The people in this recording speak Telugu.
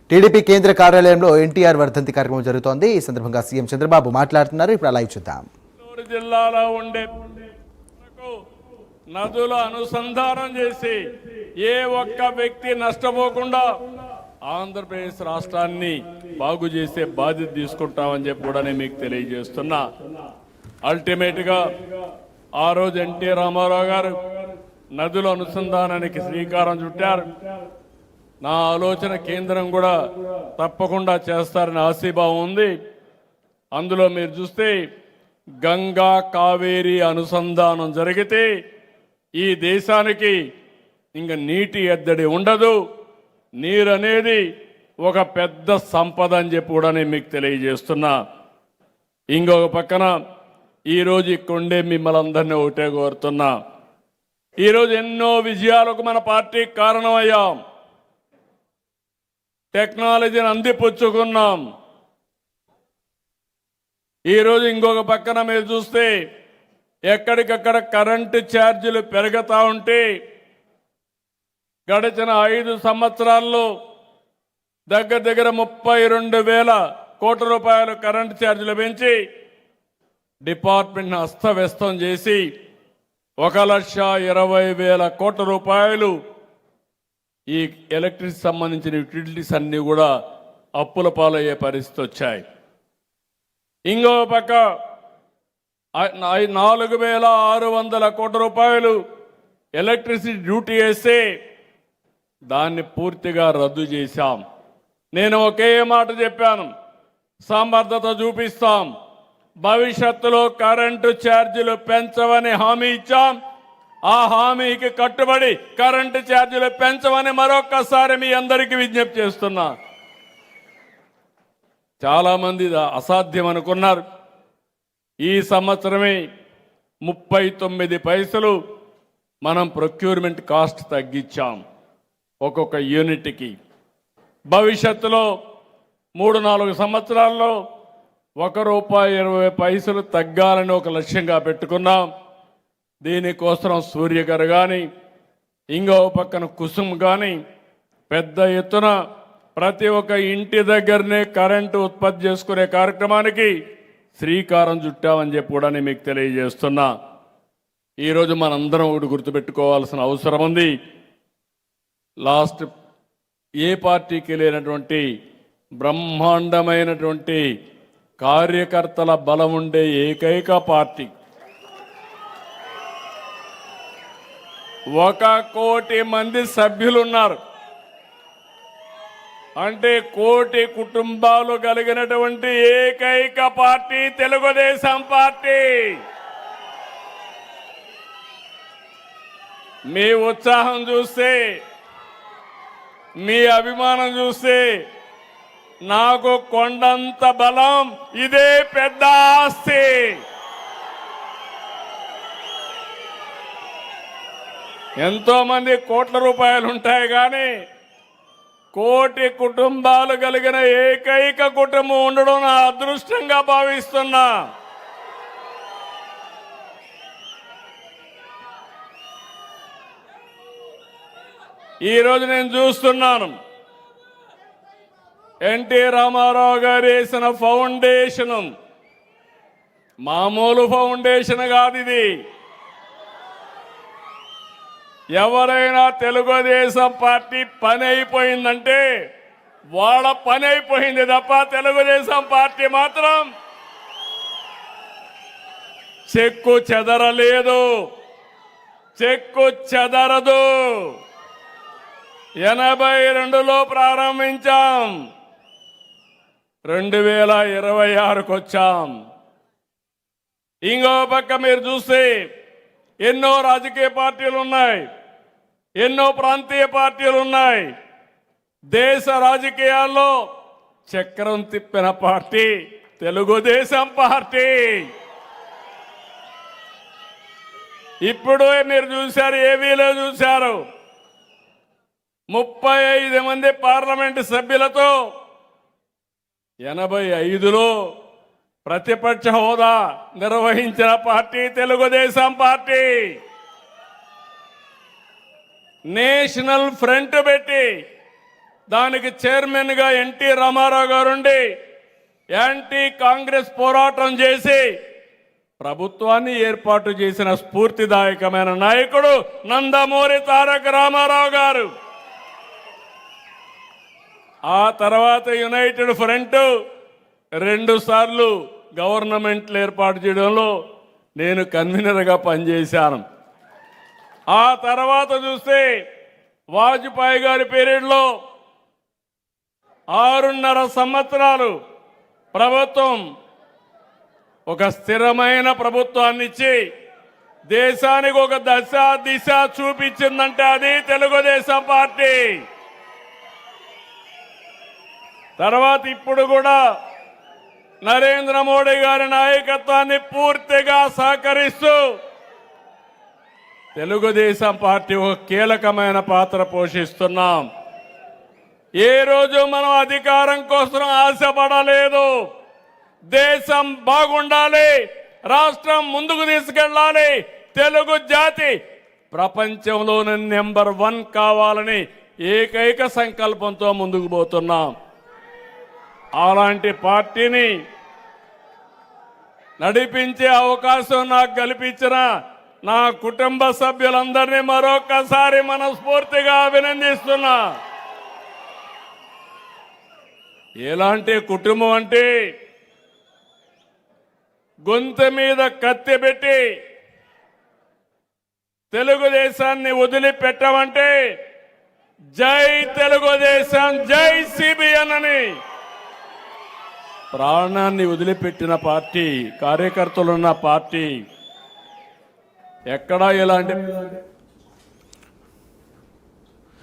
టీడీపీ కేంద్ర కార్యాలయంలో ఎన్టీఆర్ వర్ధంతి కార్యక్రమం జరుగుతోంది. ఈ సందర్భంగా సీఎం చంద్రబాబు మాట్లాడుతున్నారు. ఇప్పుడు లైవ్ చూద్దాం. జిల్లాలో ఉండే నదుల అనుసంధానం చేసి ఏ ఒక్క వ్యక్తి నష్టపోకుండా ఆంధ్రప్రదేశ్ రాష్ట్రాన్ని బాగు చేసే బాధ్యత తీసుకుంటామని చెప్పి కూడా నేను మీకు తెలియజేస్తున్నా. అల్టిమేట్ గా ఆ రోజు ఎన్టీ రామారావు గారు నదుల అనుసంధానానికి శ్రీకారం చుట్టారు. నా ఆలోచన కేంద్రం కూడా తప్పకుండా చేస్తారని ఆశీభావం ఉంది. అందులో మీరు చూస్తే గంగా కావేరి అనుసంధానం జరిగితే ఈ దేశానికి ఇంక నీటి ఎద్దడి ఉండదు. నీరు అనేది ఒక పెద్ద సంపద అని చెప్పి కూడా నేను మీకు తెలియజేస్తున్నా. ఇంకొక పక్కన ఈరోజు ఇక్కడుండే మిమ్మల్ని అందరినీ ఒకటే కోరుతున్నా. ఈరోజు ఎన్నో విజయాలకు మన పార్టీకి కారణమయ్యాం. టెక్నాలజీని అందిపుచ్చుకున్నాం. ఈరోజు ఇంకొక పక్కన మీరు చూస్తే ఎక్కడికక్కడ కరెంటు ఛార్జీలు పెరుగుతూ ఉంటే గడిచిన 5 సంవత్సరాల్లో దగ్గర 32,000 కోట్ల రూపాయలు కరెంటు ఛార్జీలు పెంచి డిపార్ట్మెంట్ను అస్తవ్యస్తం చేసి 1,20,000 కోట్ల రూపాయలు ఈ ఎలక్ట్రిసిటీ సంబంధించిన యూటిలిటీస్ అన్నీ కూడా అప్పుల పాలయ్యే పరిస్థితి వచ్చాయి. ఇంకో పక్క 4,600 కోట్ల రూపాయలు ఎలక్ట్రిసిటీ డ్యూటీ వేస్తే దాన్ని పూర్తిగా రద్దు చేశాం. నేను ఒకే మాట చెప్పాను, సమర్థత చూపిస్తాం. భవిష్యత్తులో కరెంటు ఛార్జీలు పెంచవని హామీ ఇచ్చాం. ఆ హామీకి కట్టుబడి కరెంటు ఛార్జీలు పెంచమని మరొక్కసారి మీ అందరికీ విజ్ఞప్తి చేస్తున్నా. చాలా మంది అసాధ్యం అనుకున్నారు. ఈ సంవత్సరమే 39 పైసలు మనం ప్రొక్యూర్మెంట్ కాస్ట్ తగ్గించాం ఒక్కొక్క యూనిట్కి. భవిష్యత్తులో 3-4 సంవత్సరాల్లో ₹1.20 తగ్గాలని ఒక లక్ష్యంగా పెట్టుకున్నాం. దీనికోసం సూర్య గారు కానీ ఇంకో పక్కన కుసుమ్ కానీ పెద్ద ఎత్తున ప్రతి ఒక్క ఇంటి దగ్గరనే కరెంటు ఉత్పత్తి చేసుకునే కార్యక్రమానికి శ్రీకారం చుట్టామని చెప్పి కూడా నేను మీకు తెలియజేస్తున్నా. ఈరోజు మనందరం ఒకటి గుర్తుపెట్టుకోవాల్సిన అవసరం ఉంది. లాస్ట్ ఏ పార్టీకి లేనటువంటి బ్రహ్మాండమైనటువంటి కార్యకర్తల బలం ఉండే ఏకైక పార్టీ. 1 కోటి మంది సభ్యులున్నారు. అంటే 1 కోటి కుటుంబాలు కలిగినటువంటి ఏకైక పార్టీ తెలుగుదేశం పార్టీ. మీ ఉత్సాహం చూస్తే, మీ అభిమానం చూస్తే నాకు కొండంత బలం, ఇదే పెద్ద ఆస్తి. ఎంతో మంది కోట్ల రూపాయలు ఉంటాయి కానీ 1 కోటి కుటుంబాలు కలిగిన ఏకైక కుటుంబం ఉండడం నా అదృష్టంగా భావిస్తున్నా. ఈరోజు నేను చూస్తున్నాను, ఎన్టీ రామారావు గారు వేసిన ఫౌండేషన్ మామూలు ఫౌండేషన్ కాదు ఇది. ఎవరైనా తెలుగుదేశం పార్టీ పని అయిపోయిందంటే వాళ్ళ పని అయిపోయింది తప్ప తెలుగుదేశం పార్టీ మాత్రం చెక్కు చెదరలేదు, చెక్కు చెదరదు. 82లో ప్రారంభించాం, 2026కు వచ్చాం. ఇంకో పక్క మీరు చూస్తే ఎన్నో రాజకీయ పార్టీలు ఉన్నాయి, ఎన్నో ప్రాంతీయ పార్టీలు ఉన్నాయి. దేశ రాజకీయాల్లో చక్రం తిప్పిన పార్టీ తెలుగుదేశం పార్టీ. ఇప్పుడు మీరు చూశారు, ఏవీలో చూశారు, 35 మంది పార్లమెంటు సభ్యులతో 85లో ప్రతిపక్ష హోదా నిర్వహించిన party Telugu Desam party. National front పెట్టి దానికి చైర్మన్ గా ఎన్టీ రామారావు గారుండి యాంటీ కాంగ్రెస్ పోరాటం చేసి ప్రభుత్వాన్ని ఏర్పాటు చేసిన స్ఫూర్తిదాయకమైన నాయకుడు నందమూరి తారక రామారావు గారు. ఆ తర్వాత యునైటెడ్ ఫ్రంట్ 2 సార్లు గవర్నమెంట్లు ఏర్పాటు చేయడంలో నేను కన్వీనర్గా పనిచేశాను. ఆ తర్వాత చూస్తే వాజ్పేయి గారి పీరియడ్లో 6.5 సంవత్సరాలు ప్రభుత్వం ఒక స్థిరమైన ప్రభుత్వాన్ని ఇచ్చి దేశానికి ఒక దశ దిశ చూపించిందంటే అది తెలుగుదేశం పార్టీ. తర్వాత ఇప్పుడు కూడా నరేంద్ర మోడీ గారి నాయకత్వాన్ని పూర్తిగా సహకరిస్తూ తెలుగుదేశం పార్టీ ఒక కీలకమైన పాత్ర పోషిస్తున్నాం. ఏ రోజు మనం అధికారం కోసం ఆశపడలేదు. దేశం బాగుండాలి, రాష్ట్రం ముందుకు తీసుకెళ్ళాలి, తెలుగు జాతి ప్రపంచంలోనే నెంబర్ 1 కావాలని ఏకైక సంకల్పంతో ముందుకు పోతున్నాం. అలాంటి పార్టీని నడిపించే అవకాశం నాకు కల్పించిన నా కుటుంబ సభ్యులందరినీ మరొకసారి మనస్ఫూర్తిగా అభినందిస్తున్నా. ఎలాంటి కుటుంబం అంటే గొంతు మీద కత్తి పెట్టి తెలుగుదేశాన్ని వదిలిపెట్టమంటే జై తెలుగుదేశం, జై సిబిఎన్ అని ప్రాణాన్ని వదిలిపెట్టిన పార్టీ, కార్యకర్తలున్న పార్టీ. ఎక్కడా ఇలాంటి